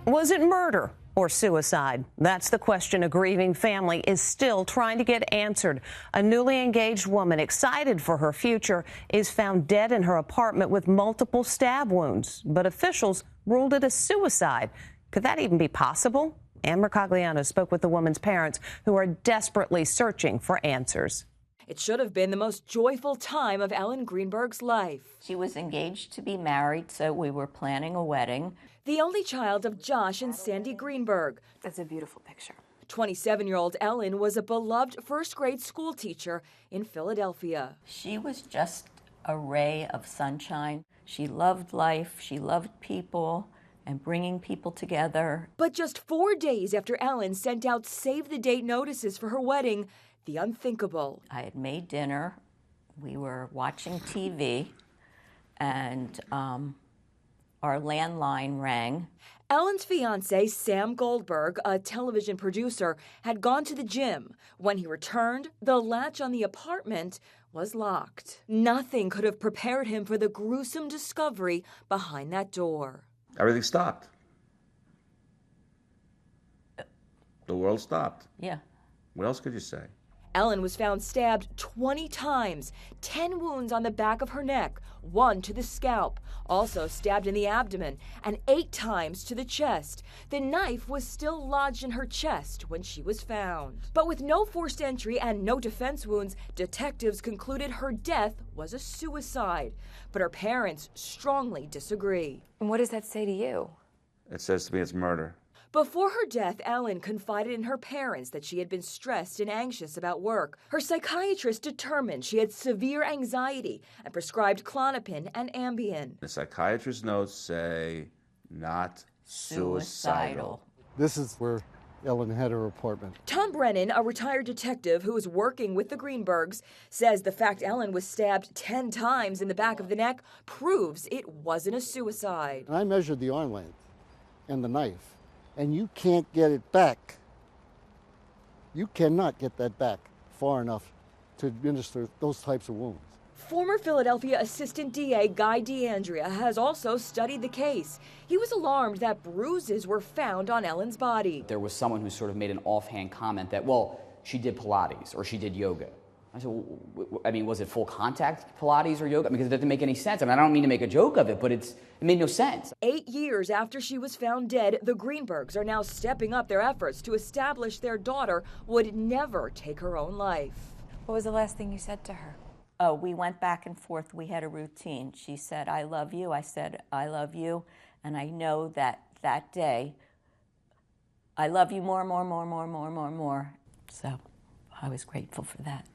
Was it murder or suicide? That's the question a grieving family is still trying to get answered. A newly engaged woman excited for her future is found dead in her apartment with multiple stab wounds, but officials ruled it a suicide. Could that even be possible? Ann Mercogliano spoke with the woman's parents, who are desperately searching for answers. It should have been the most joyful time of Ellen Greenberg's life. She was engaged to be married, so we were planning a wedding. The only child of Josh and Sandy Greenberg. That's a beautiful picture. 27-year-old Ellen was a beloved first-grade school teacher in Philadelphia. She was just a ray of sunshine. She loved life, she loved people, and bringing people together. But just 4 days after Ellen sent out save-the-date notices for her wedding, the unthinkable. I had made dinner, we were watching TV, and our landline rang. Ellen's fiance, Sam Goldberg, a television producer, had gone to the gym. When he returned, the latch on the apartment was locked. Nothing could have prepared him for the gruesome discovery behind that door. Everything stopped. The world stopped. Yeah. What else could you say? Ellen was found stabbed 20 times, 10 wounds on the back of her neck, 1 to the scalp, also stabbed in the abdomen, and 8 times to the chest. The knife was still lodged in her chest when she was found. But with no forced entry and no defense wounds, detectives concluded her death was a suicide. But her parents strongly disagree. And what does that say to you? It says to me it's murder. Before her death, Ellen confided in her parents that she had been stressed and anxious about work. Her psychiatrist determined she had severe anxiety and prescribed Klonopin and Ambien. The psychiatrist's notes say not suicidal. This is where Ellen had her apartment. Tom Brennan, a retired detective who was working with the Greenbergs, says the fact Ellen was stabbed 10 times in the back of the neck proves it wasn't a suicide. And I measured the arm length and the knife, and you can't get it back. You cannot get that back far enough to administer those types of wounds. Former Philadelphia Assistant DA Guy DeAndrea has also studied the case. He was alarmed that bruises were found on Ellen's body. There was someone who sort of made an offhand comment that, well, she did Pilates or she did yoga. I said, well, was it full contact Pilates or yoga? Because it doesn't make any sense. I don't mean to make a joke of it, but it made no sense. 8 years after she was found dead, the Greenbergs are now stepping up their efforts to establish their daughter would never take her own life. What was the last thing you said to her? Oh, we went back and forth. We had a routine. She said, I love you. I said, I love you. And I know that that day, I love you more. So I was grateful for that.